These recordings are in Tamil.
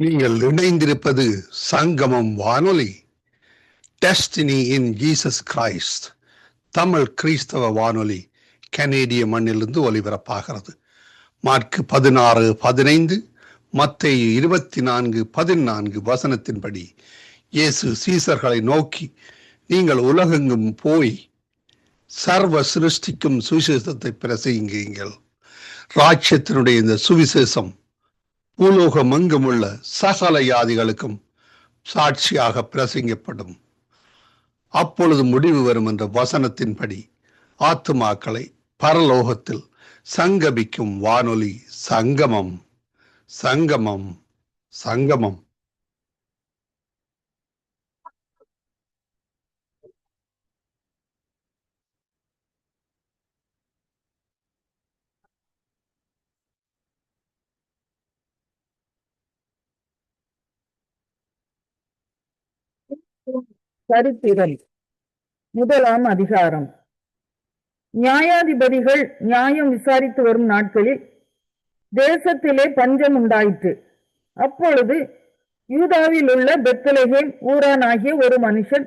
நீங்கள் இணைந்திருப்பது சங்கமம் வானொலி. Destiny in Jesus Christ Tamil கிறிஸ்தவ வானொலி கனேடிய மண்ணிலிருந்து ஒலிபரப்பாகிறது. மார்க் 16:15, மத்தேயு 24:14 வசனத்தின்படி இயேசு சீசர்களை நோக்கி, நீங்கள் உலகெங்கும் போய் சர்வ சிருஷ்டிக்கும் சுவிசேஷத்தை பிரசங்கியுங்கள். ராஜ்யத்தினுடைய இந்த சுவிசேஷம் பூலோகம் எங்கும் உள்ள சகல ஜாதிகளுக்கும் சாட்சியாக பிரசங்கப்படும். அப்பொழுது முடிவு வரும் என்ற வசனத்தின்படி ஆத்துமாக்களை பரலோகத்தில் சங்கமிக்கும் வானொலி சங்கமம். சங்கமம் சங்கமம். சரித்திரம். 1ஆம் அதிகாரம். நியாயாதிபதிகள் நியாயம் விசாரித்து வரும் நாட்களில் தேசத்திலே பஞ்சம் உண்டாயிற்று. அப்பொழுது யூதாவில் உள்ள பெத்லகேம் ஊரானாகிய ஒரு மனுஷன்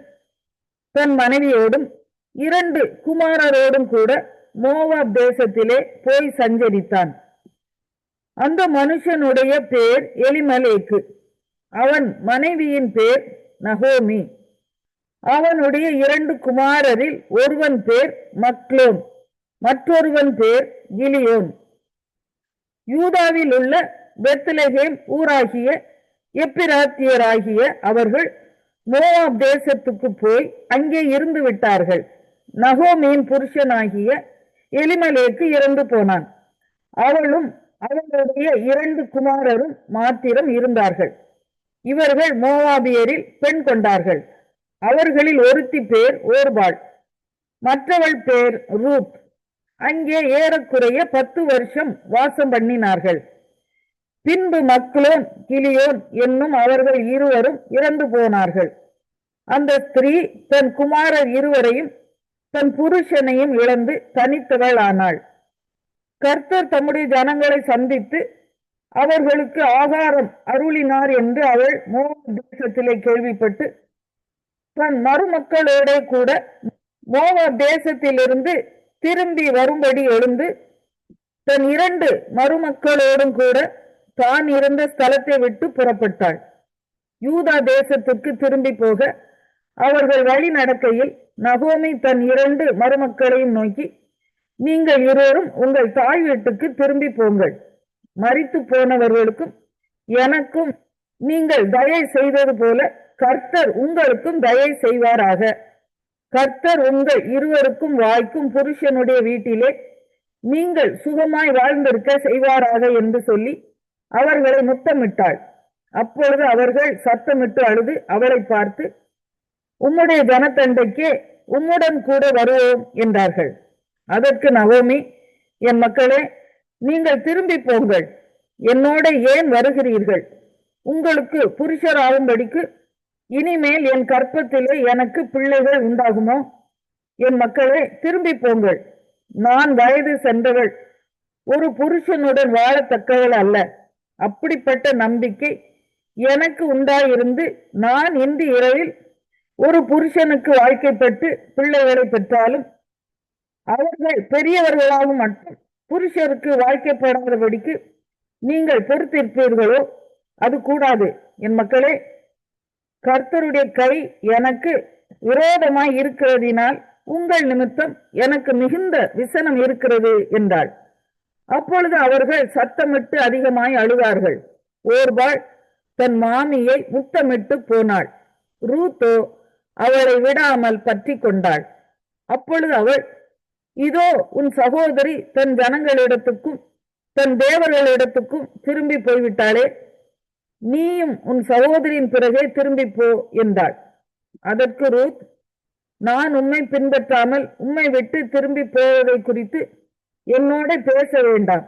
தன் மனைவியோடும் 2 குமாரரோடும் கூட மோவாப் தேசத்திலே போய் சஞ்சரித்தான். அந்த மனுஷனுடைய பேர் எலிமலேக்கு, அவன் மனைவியின் பேர் நகோமி. அவனுடைய 2 குமாரரில் ஒருவன் பேர் மக்லோன், மற்றொருவன் பேர் கிலியோன். யூதாவில் உள்ள பெத்லகேம் ஊராகிய எப்பிராத்தியராகிய அவர்கள் மோவாப் தேசத்துக்கு போய் அங்கே இருந்து விட்டார்கள். நகோமியின் புருஷனாகிய எலிமலேக்கு இறந்து போனான். அவளும் அவளுடைய 2 குமாரரும் மாத்திரம் இருந்தார்கள். இவர்கள் மோவாபியரில் பெண் கொண்டார்கள். அவர்களில் ஒருத்தி பேர் ஓர்பாள், மற்றவள் பேர் ரூத். அங்கே ஏறக்குறைய 10 வருஷம் வாசம் பண்ணினார்கள். பின்பு மக்லோன், கிலியோன் என்னும் அவர்கள் இருவரும் இறந்து போனார்கள். அந்த ஸ்திரீ தன் குமாரர் இருவரையும் தன் புருஷனையும் இழந்து தனித்தவள் ஆனாள். கர்த்தர் தம்முடைய ஜனங்களை சந்தித்து அவர்களுக்கு ஆகாரம் அருளினார் என்று அவள் மோவாப் தேசத்திலே கேள்விப்பட்டு தன் மருமக்களோட கூட மோவாப் தேசத்திலிருந்து திரும்பி வரும்படி எழுந்து தன் 2 மருமக்களோடும் கூட தான் இருந்த ஸ்தலத்தை விட்டு புறப்பட்டாள். யூதா தேசத்திற்கு திரும்பி போக அவர்கள் வழி நடக்கையில் நகோமி தன் 2 மருமக்களையும் நோக்கி, நீங்கள் இருவரும் உங்கள் தாய் வீட்டுக்கு திரும்பி போங்கள். மரித்து போனவர்களுக்கும் எனக்கும் நீங்கள் தயை செய்தது போல கர்த்தர் உங்களுக்கும் தயை செய்வாராக. கர்த்தர் உங்கள் இருவருக்கும் வாய்க்கும் புருஷனுடைய வீட்டிலே நீங்கள் சுகமாய் வாழ்ந்திருக்க செய்வாராக என்று சொல்லி அவர்களை முத்தமிட்டாள். அப்பொழுது அவர்கள் சத்தமிட்டு அழுது அவளை பார்த்து, உம்முடைய ஜனத்தண்டைக்கே உம்முடன் கூட வருவோம் என்றார்கள். அதற்கு நகோமி, என் மக்களே, நீங்கள் திரும்பி போங்கள், என்னோட ஏன் வருகிறீர்கள்? உங்களுக்கு புருஷராகும்படிக்கு இனிமேல் என் கற்பத்திலே எனக்கு பிள்ளைகள் உண்டாகுமோ? என் மக்களே, திரும்பி போங்கள். நான் வயது சென்றவள், ஒரு புருஷனுடன் வாழத்தக்கவள் அல்ல. அப்படிப்பட்ட நம்பிக்கை எனக்கு உண்டாயிருந்து நான் இன்று இரவில் ஒரு புருஷனுக்கு வாழ்க்கைப்பட்டு பிள்ளைகளை பெற்றாலும் அவர்கள் பெரியவர்களாகவும் மட்டும் புருஷருக்கு வாழ்க்கைப்படாதபடிக்கு நீங்கள் பொறுத்திருப்பீர்களோ? அது கூடாது. என் மக்களே, கர்த்தருடைய கை எனக்கு விரோதமாய் இருக்கிறதினால் உங்கள் நிமித்தம் எனக்கு மிகுந்த விசனம் இருக்கிறது என்றாள். அப்பொழுது அவர்கள் சத்தமிட்டு அதிகமாய் அழுதார்கள். ஓர்பாள் தன் மாமியை முத்தமிட்டு போனாள். ரூத்தோ அவளை விடாமல் பற்றி கொண்டாள். அப்பொழுது அவள், இதோ உன் சகோதரி தன் ஜனங்களிடத்துக்கும் தன் தேவர்களிடத்துக்கும் திரும்பி போய்விட்டாளே, நீயும் உன் சகோதரியின் பிறகே திரும்பி போ என்றாள். அதற்கு ரூத், நான் உம்மை பின்பற்றாமல் உம்மை விட்டு திரும்பி போவதை குறித்து என்னோட பேச வேண்டாம்.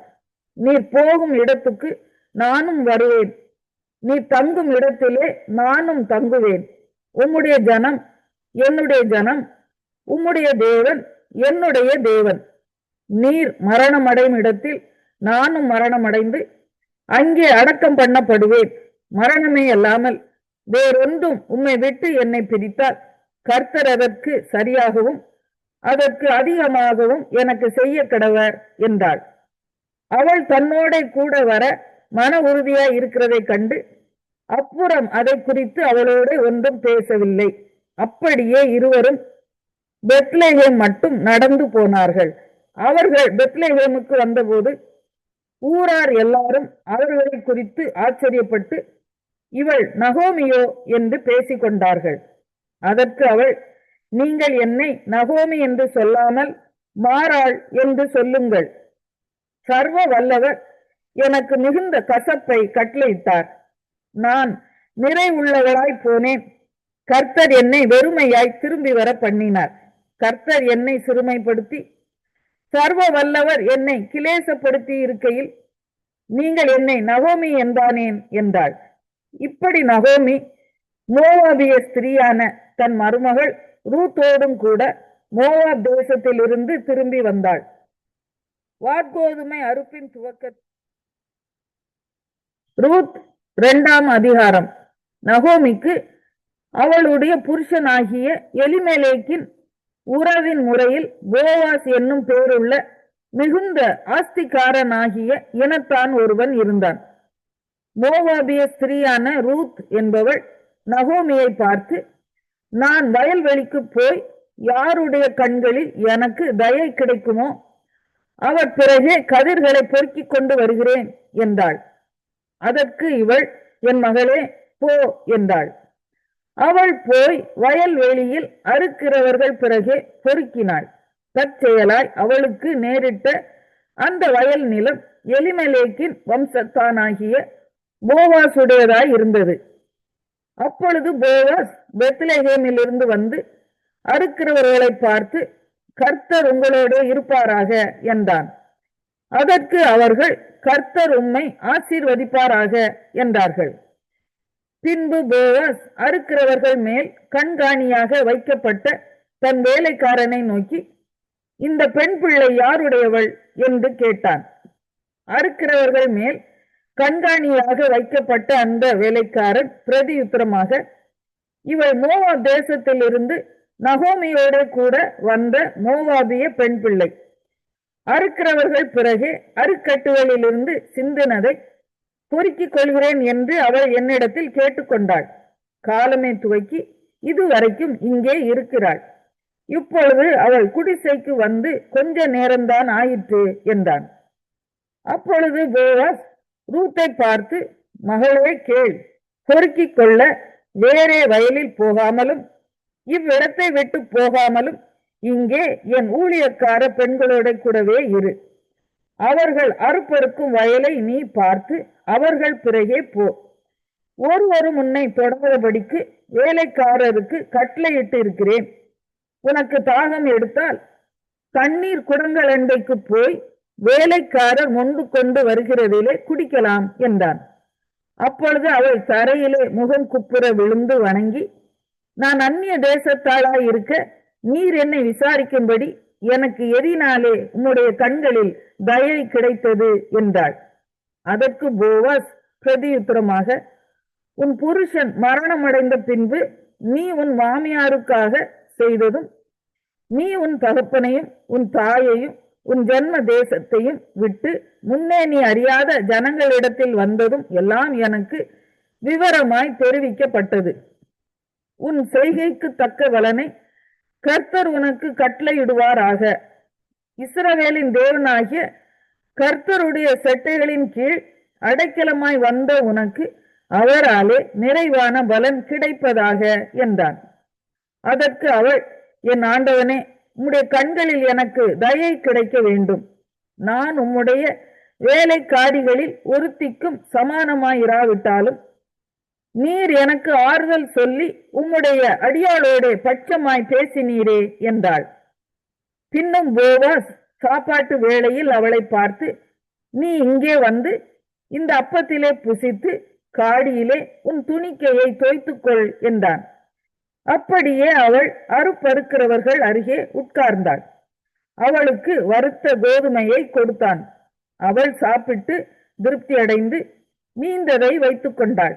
நீர் போகும் இடத்துக்கு நானும் வருவேன், நீ தங்கும் இடத்திலே நானும் தங்குவேன். உம்முடைய ஜனம் என்னுடைய ஜனம், உம்முடைய தேவன் என்னுடைய தேவன். நீர் மரணமடையும் இடத்தில் நானும் மரணமடைந்து அங்கே அடக்கம் பண்ணப்படுவேன். மரணமே அல்லாமல் வேறொன்றும் உம்மை விட்டு என்னை பிரித்தால் கர்த்தர் அதற்கு சரியாகவும் அதற்கு அதிகமாகவும் எனக்கு செய்ய கடவர் என்றாள். அவள் தன்னோட கூட வர மன உறுதியாய் இருக்கிறதை கண்டு அப்புறம் அதை குறித்து அவளோட ஒன்றும் பேசவில்லை. அப்படியே இருவரும் பெத்லெகேம் மட்டும் நடந்து போனார்கள். அவர்கள் பெத்லெகேமுக்கு வந்தபோது ஊரார் எல்லாரும் அவர்களை குறித்து ஆச்சரியப்பட்டு, இவள் நகோமியோ என்று பேசிக்கொண்டார்கள். அதற்கு அவள், நீங்கள் என்னை நகோமி என்று சொல்லாமல் மாறாள் என்று சொல்லுங்கள். சர்வ வல்லவர் எனக்கு மிகுந்த கசப்பை கட்டளையிட்டார். நான் நிறைவுள்ளவளாய் போனேன். கர்த்தர் என்னை வெறுமையாய் திரும்பி வர பண்ணினார். கர்த்தர் என்னை சிறுமைப்படுத்தி சர்வ வல்லவர் என்னை கிலேசப்படுத்தி இருக்கையில் நீங்கள் என்னை நகோமி என்றானேன் என்றாள். இப்படி நகோமி மோவாபிய ஸ்திரீயான தன் மருமகள் ரூத்தோடும் கூட மோவாப் தேசத்தில் இருந்து திரும்பி வந்தாள். வாற்கோதுமை அறுப்பின் துவக்க. ரூத் 2ஆம் அதிகாரம். நகோமிக்கு அவளுடைய புருஷனாகிய எலிமெலேக்கின் உறவின் முறையில் போவாஸ் என்னும் பேருள்ள மிகுந்த ஆஸ்திகாரனாகிய இனத்தான் ஒருவன் இருந்தான். மோவாபிய ஸ்திரீயான ரூத் என்பவள் நகோமியை பார்த்து, நான் வயல்வெளிக்கு போய் யாருடைய கண்களில் எனக்கு தயை கிடைக்குமோ அவர் பிறகே கதிர்களை பொறுக்கிக் கொண்டு வருகிறேன் என்றாள். அதற்கு இவள், என் மகளே போ என்றாள். அவள் போய் வயல்வெளியில் அறுக்கிறவர்கள் பிறகே பொறுக்கினாள். தற்செயலாய் அவளுக்கு நேரிட்ட அந்த வயல் நிலம் எலிமெலேக்கின் வம்சத்தானாகிய போவாசுடையதாய் இருந்தது. அப்பொழுது போவாஸ் பெத்லெகேமில் இருந்து வந்து அறுக்கிறவர்களை பார்த்து, கர்த்தர் உங்களோட இருப்பாராக என்றான். அதற்கு அவர்கள், கர்த்தர் உம்மை ஆசீர்வதிப்பாராக என்றார்கள். பின்பு போவாஸ் அறுக்கிறவர்கள் மேல் கண்காணியாக வைக்கப்பட்ட தன் வேலைக்காரனை நோக்கி, இந்த பெண் பிள்ளை யாருடையவள் என்று கேட்டான். அறுக்கிறவர்கள் மேல் கண்காணியாக வைக்கப்பட்ட அந்த வேலைக்காரன் பிரதியுத்தரமாக, இவள் மோவாப் தேசத்தில் இருந்து நகோமியோட கூட வந்த மோவாபிய பெண் பிள்ளை. அறுக்கிறவர்கள் பிறகு அறுக்கட்டுகளிலிருந்து சிந்தினதை பொறுக்கிக் கொள்கிறேன் என்று அவள் என்னிடத்தில் கேட்டுக்கொண்டாள். காலமே துவக்கி இதுவரைக்கும் இங்கே இருக்கிறாள். இப்பொழுது அவள் குடிசைக்கு வந்து கொஞ்ச நேரம்தான் ஆயிற்று என்றான். அப்பொழுது போவாஸ் ரூத்தை பார்த்து, மகளே கேள், பொறுக்கிக் கொள்ள வேறே வயலில் போகாமலும் இவ்விடத்தை விட்டு போகாமலும் இங்கே என் ஊழியக்கார பெண்களோட கூடவே இரு. அவர்கள் அறுப்பறுக்கும் வயலை நீ பார்த்து அவர்கள் பிறகே போ. ஒருவரும் உன்னை தொடர்படிக்கு வேலைக்காரருக்கு கட்டளையிட்டு இருக்கிறேன். உனக்கு தாகம் எடுத்தால் தண்ணீர் குடங்கள் அண்டைக்கு போய் வேலைக்காரர் மொண்டு கொண்டு வருகிறதிலே குடிக்கலாம் என்றான். அப்பொழுது அவள் தரையிலே முகம் குப்புற விழுந்து வணங்கி, நான் அந்நிய தேசத்தாளாய் இருக்க நீர் என்னை விசாரிக்கும்படி எனக்கு எதினாலே உம்முடைய கண்களில் தயை கிடைத்தது என்றாள். அதற்கு போவாஸ் பிரதியுத்தரமாக, உன் புருஷன் மரணமடைந்த பின்பு நீ உன் மாமியாருக்காக செய்ததும், நீ உன் தகப்பனையும் உன் தாயையும் உன் ஜன்ம தேசத்தையும் விட்டு முன்னே நீ அறியாத ஜனங்களிடத்தில் வந்ததும் எல்லாம் எனக்கு விவரமாய் தெரிவிக்கப்பட்டது. உன் செய்கைக்கு தக்க பலனை கர்த்தர் உனக்கு கட்டளையிடுவாராக. இஸ்ரவேலின் தேவனாகிய கர்த்தருடைய செட்டைகளின் கீழ் அடைக்கலமாய் வந்த உனக்கு அவராலே நிறைவான பலன் கிடைப்பதாக என்றான். அதற்கு அவள், என் ஆண்டவனே, உம்முடைய கண்களில் எனக்கு தயை கிடைக்க வேண்டும். நான் உம்முடைய வேலைக்காரிகளில் ஒருத்திக்கும் சமானமாயிராவிட்டாலும் நீர் எனக்கு ஆறுதல் சொல்லி உம்முடைய அடியாளோட பட்சமாய் பேசினீரே என்றாள். பின்னும் போவாஸ் சாப்பாட்டு வேளையில் அவளை பார்த்து, நீ இங்கே வந்து இந்த அப்பத்திலே புசித்து காடியிலே உன் துணிக்கையை தோய்த்துக்கொள் என்றான். அப்படியே அவள் அறுப்பறுக்கிறவர்கள் அருகே உட்கார்ந்தாள். அவளுக்கு வறுத்த கோதுமையை கொடுத்தான். அவள் சாப்பிட்டு திருப்தி அடைந்து மீந்ததை வைத்துக் கொண்டாள்.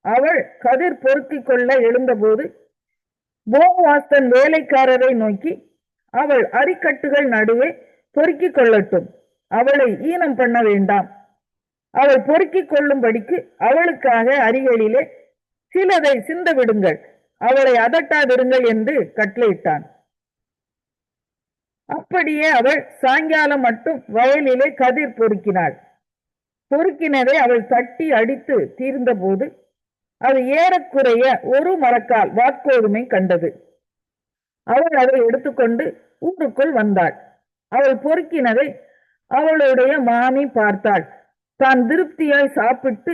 அவள் கதிர் பொறுக்கிக் கொள்ள எழுந்தபோது போவாஸ் தன் வேலைக்காரரை நோக்கி, அவள் அரிக்கட்டுகள் நடுவே பொறுக்கிக் கொள்ளட்டும், அவளை ஈனம் பண்ண வேண்டாம். அவள் பொறுக்கிக் கொள்ளும்படிக்கு அவளுக்காக அரிகளிலே சிலதை சிந்த விடுங்கள், அவளை அதட்டாதிருங்கள் என்று கட்டளையிட்டான். அப்படியே அவள் சாயங்காலம் மட்டும் வயலிலே கதிர் பொறுக்கினாள். பொறுக்கினதை அவள் தட்டி அடித்து தீர்ந்தபோது அது ஏறக்குறைய ஒரு மரக்கால் வாட்கோதுமை கண்டது. அவள் அதை எடுத்துக்கொண்டு ஊருக்குள் வந்தாள். அவள் பொறுக்கினதை அவளுடைய மாமி பார்த்தாள். தான் திருப்தியாய் சாப்பிட்டு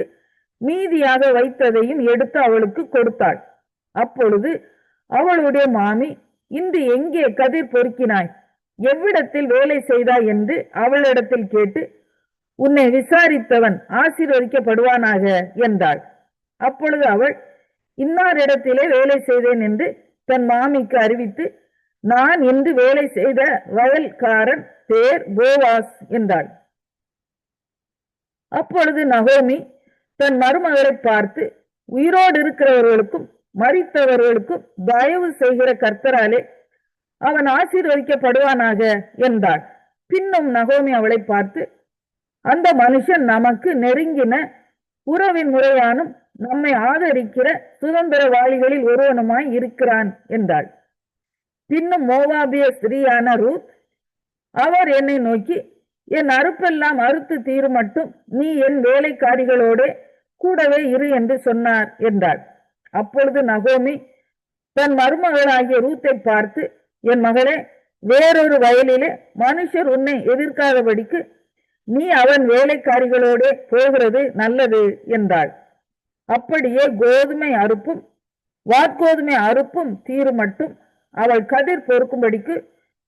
மீதியாக வைத்ததையும் எடுத்து அவளுக்கு கொடுத்தாள். அப்பொழுது அவளுடைய மாமி, இன்று எங்கே கதிர் பொறுக்கினாய், எவ்விடத்தில் வேலை செய்தாய் என்று அவளிடத்தில் கேட்டு, உன்னை விசாரித்தவன் ஆசீர்வதிக்கப்படுவானாக என்றாள். அப்பொழுது அவள், இன்னாரிடத்திலே வேலை செய்தேன் என்று தன் மாமிக்கு அறிவித்து, நான் இன்று வேலை செய்த வயல்காரன் பேர் போவாஸ் என்றாள். அப்பொழுது நகோமி தன் மருமகளை பார்த்து, உயிரோடு இருக்கிறவர்களுக்கும் மரித்தவர்களுக்கும் தயவு செய்கிற கர்த்தராலே அவன் ஆசீர்வதிக்கப்படுவானாக என்றாள். பின்னும் நகோமி அவளை பார்த்து, அந்த மனுஷன் நமக்கு நெருங்கின உறவின் முறையானும் நம்மை ஆதரிக்கிற சுதந்திரவாளிகளில் ஒருவனுமாய் இருக்கிறான் என்றாள். பின்னும் மோவாபிய ஸ்திரீயான ரூத், அவர் என்னை நோக்கி, என் அறுப்பெல்லாம் அறுத்து தீரும் மட்டும் நீ என் வேலைக்காரிகளோட கூடவே இரு என்று சொன்னார் என்றாள். அப்பொழுது நகோமி தன் மருமகளாகிய ரூத்தை பார்த்து, என் மகளே, வேறொரு வயலிலே மனுஷர் உன்னை எதிர்க்காதபடிக்கு நீ அவன் வேலைக்காரிகளோட போகிறது நல்லது என்றாள். அப்படியே கோதுமை அறுப்பும் வாட்கோதுமை அறுப்பும் தீரும் மட்டும் அவள் கதிர் பொறுக்கும்படிக்கு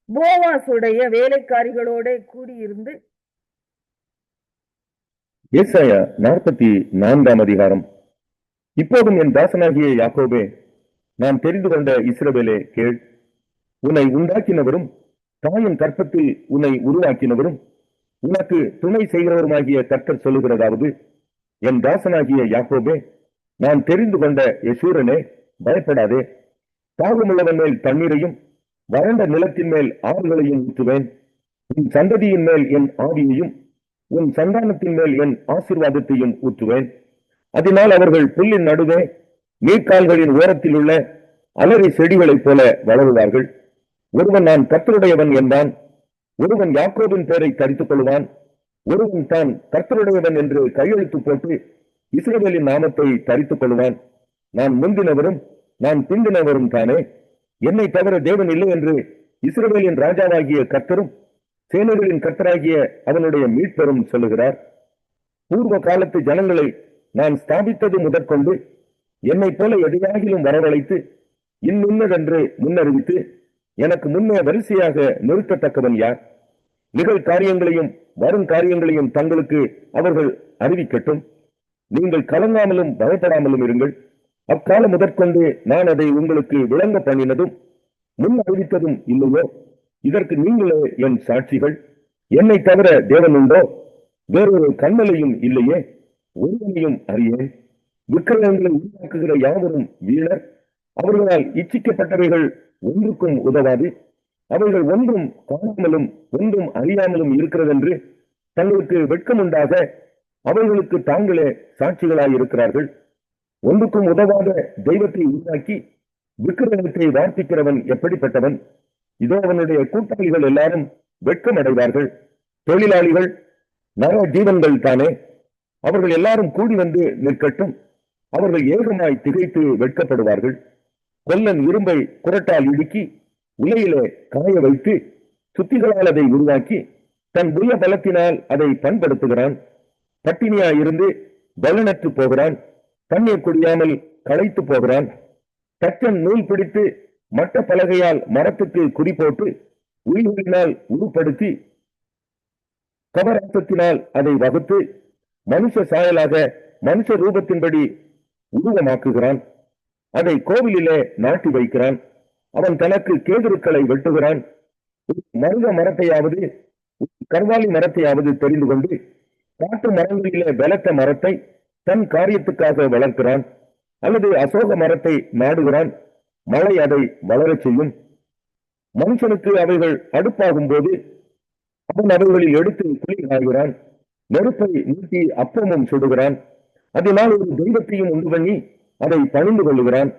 போவாசுடைய வேலைக்காரிகளோட கூடியிருந்து. ஏசாயா 44 அதிகாரம். இப்போதும் என் தாசனாகிய யாக்கோபே, நான் தெரிந்து கொண்ட இஸ்ரவேலே கேள். உன்னை உண்டாக்கினவரும் தாயின் கற்பத்தில் உன்னை உருவாக்கினவரும் உனக்கு துணை செய்கிறவருமாகிய கர்த்தர் சொல்லுகிறதாவது, என் தாசனாகிய யாக்கோபே, நான் தெரிந்து கொண்ட யெஷூரனே, பயப்படாதே. தாகமுள்ளவன் மேல் தண்ணீரையும் வறண்ட நிலத்தின் மேல் ஆறுகளையும் ஊற்றுவேன். உன் சந்ததியின் மேல் என் ஆவியையும் உன் சந்தானத்தின் மேல் என் ஆசீர்வாதத்தையும் ஊற்றுவேன். அதனால் அவர்கள் புல்லின் நடுவே நீர்க்கால்களின் ஓரத்தில் உள்ள அலரி செடிகளைப் போல வளருவார்கள். ஒருவன் நான் கர்த்தருடையவன் என்றான், ஒருவன் யாக்கோபின் பெயரை தரித்துக் கொள்வான், ஒருவன் தான் கர்த்தருடையவன் என்று கையெழுத்து போட்டு இஸ்ரவேலின் நாமத்தை தரித்துக் கொள்வான். நான் முந்தினவரும் நான் பிந்தினவரும் தானே, என்னை தவிர தேவன் இல்லை என்று இஸ்ரவேலின் ராஜாவாகிய கர்த்தரும் சேனைகளின் கர்த்தராகிய அவனுடைய மீட்பெரும் சொல்லுகிறார். பூர்வ காலத்து ஜனங்களை நான் ஸ்தாபித்தது முதற்கொண்டு என்னைப் போல எதையாகிலும் வரவழைத்து இன்னுன்னதென்று முன்னறிவித்து எனக்கு முன்னே வரிசையாக நிறுத்தத்தக்கவன் யார்? நிகழ் காரியங்களையும் வரும் காரியங்களையும் தங்களுக்கு அவர்கள் அறிவிக்கட்டும். நீங்கள் கலங்காமலும் பயப்படாமலும் இருங்கள். அக்காலம் முதற்கொண்டு நான் அதை உங்களுக்கு விளங்க பண்ணினதும் முன் அறிவித்ததும் இல்லையோ? இதற்கு நீங்களே என் சாட்சிகள். என்னை தவிர தேவன் உண்டோ? வேறொரு கண்மலையும் இல்லையே? ஒருவனையும் அறியேன். விக்கிரகங்களை உருவாக்குகிற யாவரும் வீணர். அவர்களால் இச்சிக்கப்பட்டவைகள் ஒன்றுக்கும் உதவாது. அவைகள் ஒன்றும் காணாமலும் ஒன்றும் அறியாமலும் இருக்கிறதென்று தங்களுக்கு வெட்கமுண்டாக அவைகளுக்கு தாங்களே சாட்சிகளாயிருக்கிறார்கள். ஒன்றுக்கும் உதவாத தெய்வத்தை உருவாக்கி விக்கிரகத்தை வார்த்திக்கிறவன் எப்படிப்பட்டவன்? இதோ அவனுடைய கூட்டாளிகள் எல்லாரும் வெட்கம் அடைவார்கள். தொழிலாளிகள் நர ஜீவன்கள் தானே, அவர்கள் எல்லாரும் கூடி வந்து நிற்கட்டும். அவர்கள் ஏகமாய் திகைத்து வெட்கப்படுவார்கள். கொல்லன் இரும்பை குரட்டால் இடுக்கி உலையிலே காய வைத்து சுத்திகளால் அதை உருவாக்கி தன் புய பலத்தினால் அதை பண்படுத்துகிறான். பட்டினியாயிருந்து பலனற்று போகிறான். தண்ணீர் குடியாமல் களைத்து போகிறான். தச்சன் நூல் பிடித்து மட்ட பலகையால் மரத்துக்கு குறி போட்டு உயிர்களினால் உருப்படுத்தி கவராசத்தினால் அதை வகுத்து மனுஷ சாயலாக மனுஷ ரூபத்தின்படி உருவமாக்குகிறான். அதை கோவிலிலே நாட்டி வைக்கிறான். அவன் தனக்கு கேதுருக்களை வெட்டுகிறான். மருத மரத்தையாவது கர்வாலி மரத்தையாவது தெரிந்து கொண்டு காட்டு மரங்களிலே பலத்த மரத்தை தன் காரியத்துக்காக வளர்க்கிறான். அல்லது அசோக மரத்தை நாடுகிறான். மழை அதை வளரச் செய்யும். மனுஷனுக்கு அவைகள் அடுப்பாகும் போது அவன் அவைகளில் எடுத்து குளிர் ஆகிறான். நெருப்பை நீட்டி அப்பமும் சுடுகிறான். அதனால் ஒரு தெய்வத்தையும் உண்டு பண்ணி அதை பணிந்து கொள்ளுகிறான்.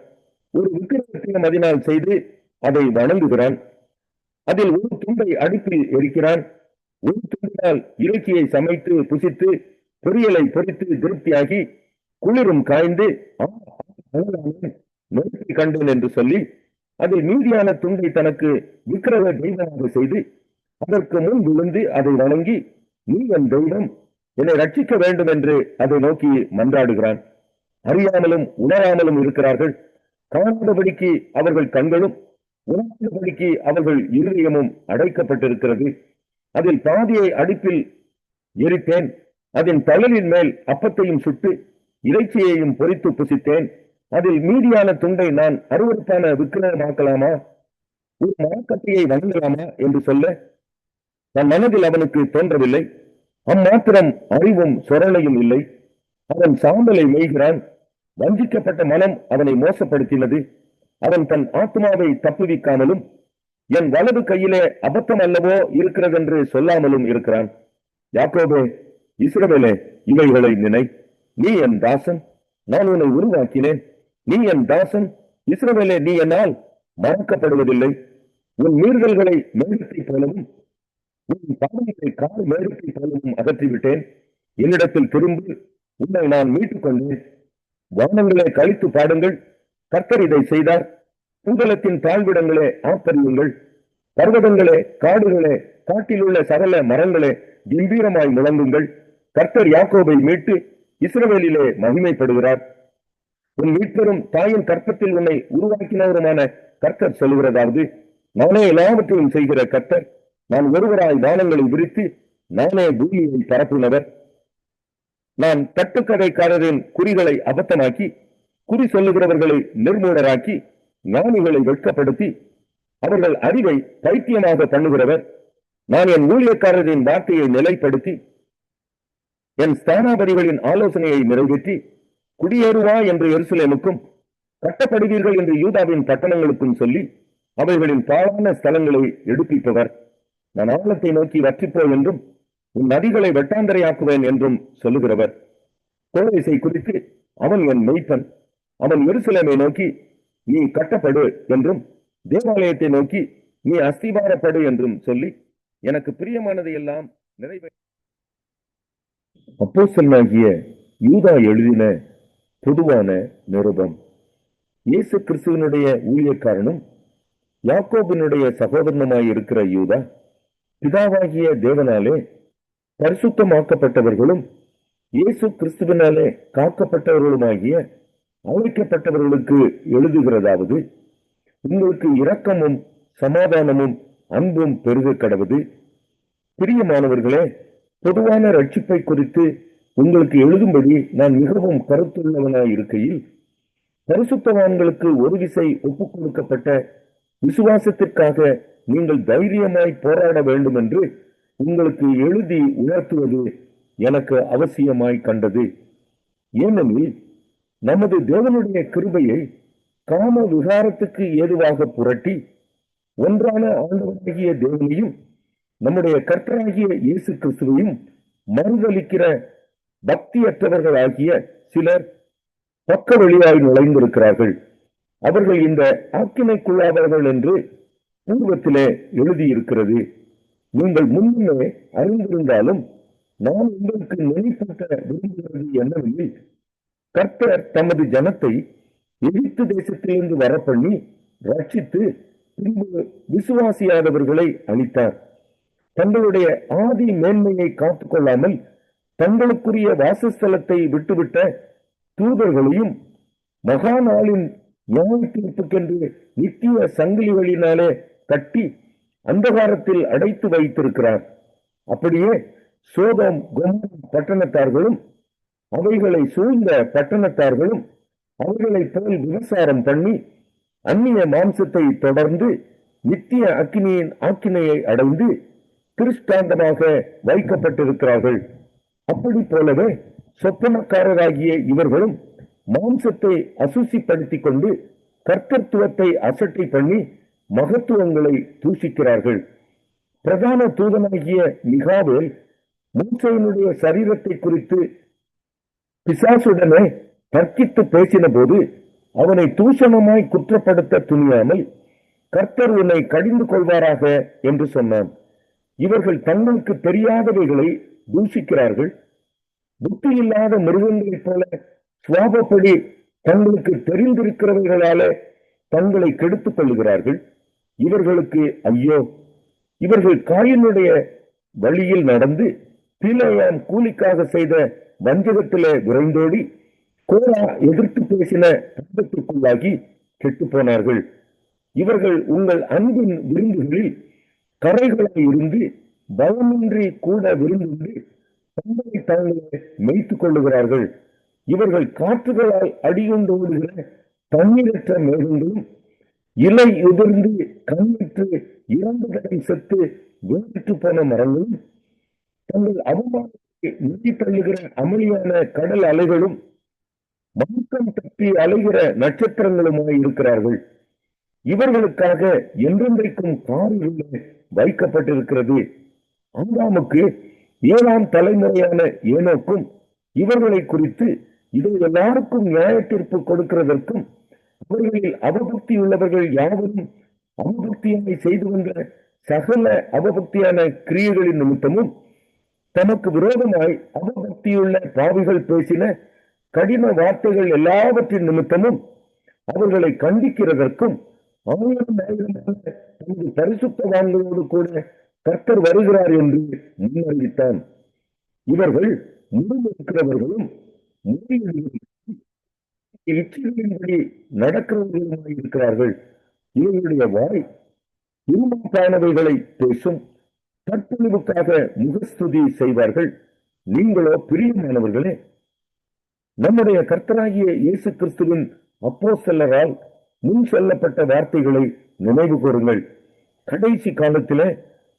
ஒரு விக்கிரகத்தையும் அதனால் செய்து அதை வணங்குகிறான். அதில் ஒரு துண்டை அடுப்பில் எரிக்கிறான். ஒரு துண்டினால் இறைச்சியை சமைத்து புசித்து பொரியலை பொறித்து திருப்தியாகி குளிரும் காய்ந்து நெருப்பை கண்டேன் என்று சொல்லி அதில் மீதியான துண்டை தனக்கு விக்கிரக தெய்வமாக செய்து அதற்கு முன் விழுந்து அதை வணங்கி நீ என் தெய்வம், என்னை ரட்சிக்க வேண்டும் என்று அதை நோக்கி மன்றாடுகிறான். அறியாமலும் உணராமலும் இருக்கிறார்கள். காணாதபடிக்கு அவர்கள் கண்களும் உணராதபடிக்கு அவர்கள் இருதயமும் அடைக்கப்பட்டிருக்கிறது. அதில் பாதியை அடுப்பில் எரித்தேன். அதன் தழலின் மேல் அப்பத்தையும் சுட்டு இறைச்சியையும் பொறித்து புசித்தேன். அதில் மீதியான துண்டை நான் அருவருப்பான விக்கிரகமாக்கலாமா, ஒரு மரக்கட்டையை வணங்கலாமா என்று சொல்ல தன் மனதில் அவனுக்கு தோன்றவில்லை. அம்மாத்திரம் அறிவும் சொரணையும் இல்லை. அவன் சாம்பலை மேய்கிறான். வஞ்சிக்கப்பட்ட மனம் அவனை மோசப்படுத்தினது. அவன் தன் ஆத்மாவை தப்புவிக்காமலும் என் வலது கையிலே அபத்தம் அல்லவோ இருக்கிறதென்று சொல்லாமலும் இருக்கிறான். யாக்கோபே, இஸ்ரவேலே, இவைகளை நினை. நீ என் தாசன், நான் உன்னை உருவாக்கினேன். நீ என் தாசன், இஸ்ரவேலே, நீ என்னால் மறக்கப்படுவதில்லை. உன் மீறுதல்களை மேகத்தை போலவும் உன் பாவங்களை கால் மேகத்தை போலவும் அகற்றிவிட்டேன். என்னிடத்தில் திரும்பி உன்னை நான் மீட்டுக் கொண்டேன். வானங்களே கழித்து பாடுங்கள், கர்த்தர் இதை செய்தார். பூதலத்தின் தாழ்விடங்களே ஆர்ப்பரியுங்கள். பர்வதங்களே, காடுகளே, காட்டில் உள்ள சகல மரங்களே கம்பீரமாய் முழங்குங்கள். கர்த்தர் யாக்கோபை மீட்டு இஸ்ரவேலிலே மகிமைப்படுகிறார். உன் மீட்பெரும் தாயின் கற்பத்தில் உன்னை உருவாக்கினவருமான கர்த்தர் சொல்லுகிறதாவது, நானே எல்லாவற்றையும் செய்கிற கர்த்தர். நான் ஒருவராய் வானங்களை விரித்து நானே பூமியை பரப்பினவர். நான் தட்டுக்கதைக்காரரின் குறிகளை அபத்தமாக்கி குறி சொல்லுகிறவர்களை நிர்மூலராக்கி ஞானிகளை வெட்கப்படுத்தி அவர்கள் அறிவை பைத்தியமாக பண்ணுகிறவர். நான் என் ஊழியக்காரரின் வார்த்தையை நிலைப்படுத்தி என் ஸ்தானாபதிகளின் ஆலோசனையை நிறைவேற்றி குடியேறுவா என்று எருசலேமுக்கும் கட்டப்படுவீர்கள் என்று யூதாவின் பட்டணங்களுக்கும் சொல்லி அவைகளின் பாழான ஸ்தலங்களை எடுப்பிப்பவர். நான் ஆழத்தை நோக்கி வற்றிப்போ என்றும் உன் நதிகளை வெட்டாந்தரையாக்குவேன் என்றும் சொல்லுகிறவர். கோரேசை குறித்து அவன் என் மெய்ப்பன், அவன் எருசலேமை நோக்கி நீ கட்டப்படு என்றும் தேவாலயத்தை நோக்கி நீ அஸ்திபாரப்படு என்றும் சொல்லி எனக்கு பிரியமானதை எல்லாம் நிறைவே. அப்போஸ்தலனாகிய யூதா எழுதின பொதுவான நிருபம். இயேசு கிறிஸ்துவனுடைய ஊழியக்காரனும் யாக்கோபினுடைய சகோதரனுமாய் இருக்கிற யூதா, பிதாவாகிய தேவனாலே பரிசுத்தமாக்கப்பட்டவர்களும் இயேசு கிறிஸ்துவினாலே காக்கப்பட்டவர்களுமாகிய அழைக்கப்பட்டவர்களுக்கு எழுதுகிறதாவது, உங்களுக்கு இரக்கமும் சமாதானமும் அன்பும் பெருக கடவுது. பிரியமானவர்களே, பொதுவான ரட்சிப்பை குறித்து உங்களுக்கு எழுதும்படி நான் மிகவும் கருத்துள்ளவனாய் இருக்கையில், பரிசுத்தவான்களுக்கு ஒரு விசை ஒப்புக் கொடுக்கப்பட்ட விசுவாசத்திற்காக நீங்கள் தைரியமாய் போராட வேண்டும் என்று உங்களுக்கு எழுதி உணர்த்துவது எனக்கு அவசியமாய் கண்டது. ஏனெனில் நமது தேவனுடைய கிருபையை காம விகாரத்துக்கு ஏதுவாக புரட்டி ஒன்றான ஆண்டவராகிய தேவனையும் நம்முடைய கர்த்தராகிய இயேசு கிறிஸ்துவையும் மறுதலிக்கிற பக்தியற்றவர்களாகிய சிலர் பக்க வழியாய் நுழைந்திருக்கிறார்கள். அவர்கள் இந்த ஆக்கினைக்குள்ளாதவர்கள் என்று பூர்வத்திலே எழுதியிருக்கிறது. நீங்கள் முன்னே அறிந்திருந்தாலும் நான் உங்களுக்கு நினைப்பூட்ட விரும்புகிறது என்னவெனில், கர்த்தர் தமது ஜனத்தை எகிப்து தேசத்திலிருந்து வரப்பண்ணி ரட்சித்து பின்பு விசுவாசியாதவர்களை அளித்தார். தங்களுடைய ஆதி மேன்மையை காத்துக்கொள்ளாமல் தங்களுக்குரிய வாசஸ்தலத்தை விட்டுவிட்ட தூதர்களையும் மகா நாளின் நியாய தீர்ப்புக்கென்று நித்திய சங்கிலிகளினாலே கட்டி அந்தகாரத்தில் அடைத்து வைத்திருக்கிறார். அப்படியே சோதோம் கொமோரா பட்டணத்தார்களும் அவைகளை சூழ்ந்த பட்டணத்தார்களும் அவர்களை போல் விபசாரம் பண்ணி அந்நிய மாம்சத்தை தொடர்ந்து நித்திய அக்கினியின் ஆக்கினையை அடைந்து திருஷ்டாந்தமாக வைக்கப்பட்டிருக்கிறார்கள். அப்படி போலவே சொப்பனக்காரராகிய இவர்களும் மாம்சத்தை அசுசிப்படுத்திக் கொண்டு கர்த்தத்துவத்தை அசட்டை பண்ணி மகத்துவங்களை தூஷிக்கிறார்கள். பிரதான தூதனாகிய மிகாவேல் மோசேயினுடைய சரீரத்தை குறித்து பிசாசுடனே தர்க்கித்து பேசின போது அவனை தூஷணமாய் குற்றப்படுத்த துணியாமல் கர்த்தர் உன்னை கடிந்து கொள்வாராக என்று சொன்னான். இவர்கள் தங்களுக்கு தெரியாதவைகளை தூஷிக்கிறார்கள். புத்தி இல்லாத மிருகங்களைப் போல சுவாபப்படி தங்களுக்கு தெரிந்திருக்கிறவர்களால தங்களை கெடுத்துக் கொள்ளுகிறார்கள். இவர்களுக்கு ஐயோ! இவர்கள் காயினுடைய வழியில் நடந்து பிலேயாம் கூலிக்காக செய்த வஞ்சகத்திலே விரைந்தோடி கோரா எதிர்த்து பேசின பாவத்திற்குள்ளாகி கெட்டு போனார்கள். இவர்கள் உங்கள் அன்பின் விருந்துகளில் கரைகளாய் இருந்து பயமின்றி கூட விருந்துண்டு தங்களை தாங்களே மேய்த்துக் கொள்ளுகிறார்கள். இவர்கள் காற்றுகளால் அடியுண்டு ஓடுகிற தண்ணீரற்ற மேகங்களும் இலை உதிர்ந்து கண்ணிற்று இறந்து கடை செத்து வேறிட்டு போன மரங்களும் தங்கள் அவமானத்தை நிதி தள்ளுகிற அமளியான கடல் அலைகளும் மயக்கம் தப்பி அலைகிற நட்சத்திரங்களுமாய் இருக்கிறார்கள். இவர்களுக்காக என்றென்றைக்கும் காரில் வைக்கப்பட்டிருக்கிறது. ஆதாமுக்கு 7ஆம் தலைமுறையான ஏனோக்கும் இவர்களை குறித்து இதை எல்லாருக்கும் நியாய தீர்ப்பு கொடுக்கிறதற்கும் அவர்களில் அவபக்தி உள்ளவர்கள் யாவரும் அவபக்தியானை செய்து வந்த சகல அவபக்தியான கிரியைகளின் நிமித்தமும் தனக்கு விரோதமாய் அவபக்தியுள்ள பாவிகள் பேசின கடின வார்த்தைகள் எல்லாவற்றின் நிமித்தமும் அவர்களை கண்டிக்கிறதற்கும் 1000 தனது பரிசுத்தவான்களோடு கூட கர்த்தர் வருகிறார் என்று முன்னறிவித்தான். இவர்கள் முடிவெடுக்கிறவர்களும் இச்சைகளின்படி நடக்கிறவர்களுமாய் இருக்கிறார்கள். இவர்களுடைய வாய் இருமாப்பானவைகளை பேசும், தற்பொழிவுக்காக முகஸ்துதி செய்வார்கள். நீங்களோ பிரியமானவர்களே, நம்முடைய கர்த்தராகிய இயேசு கிறிஸ்துவின் அப்போஸ்தலரால் முன் சொல்லப்பட்ட வார்த்தைகளை நினைவு கூறுங்கள். கடைசி காலத்திலே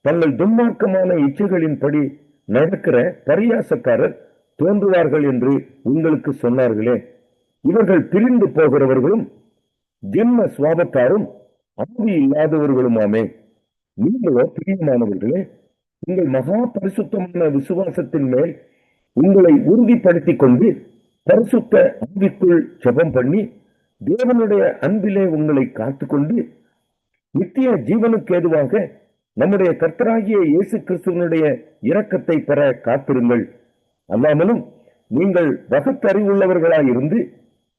தங்கள் துன்மார்க்கமான இச்சைகளின்படி நடக்கிற பரியாசக்காரர் தோன்றுவார்கள் என்று உங்களுக்கு சொன்னார்களே. இவர்கள் பிரிந்து போகிறவர்களும் ஜென்ம சுவாபத்தாரும் ஆவி இல்லாதவர்களுமாமே. நீங்களோ பிரியமானவர்களே, உங்கள் மகா பரிசுத்தமான விசுவாசத்தின் மேல் உங்களை உறுதிப்படுத்திக் கொண்டு பரிசுத்த ஆவிக்குள் ஜெபம் பண்ணி தேவனுடைய அன்பிலே உங்களை காத்துக்கொண்டு நித்திய ஜீவனுக்கு ஏதுவாக நம்முடைய கர்த்தராகிய இயேசு கிறிஸ்துவனுடைய இரக்கத்தை பெற காத்திருங்கள். அல்லாமலும் நீங்கள் பகுத்தறிவுள்ளவர்களாய் இருந்து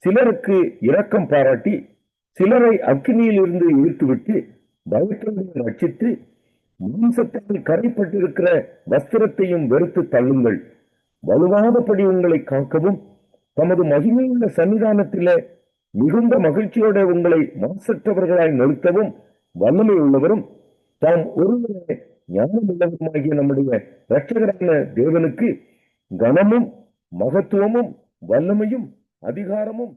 சிலருக்கு இரக்கம் பாராட்டி சிலரை அக்கினியில் இருந்து இழுத்துவிட்டு பயத்தோடு ரட்சித்து மாம்சத்தால் கரைப்பட்டிருக்கிற வஸ்திரத்தையும் வெறுத்து தள்ளுங்கள். வலுவாதபடி உங்களை காக்கவும் தமது மகிமையுள்ள சன்னிதானத்திலே மிகுந்த மகிழ்ச்சியோட உங்களை மாசற்றவர்களாய் நிறுத்தவும் வல்லமை உள்ளவரும் தாம் ஒருவரே ஞானமுள்ளவருமாகிய நம்முடைய இரட்சகரான தேவனுக்கு கனமும் மகத்துவமும் வல்லமையும் அதிகாரமும்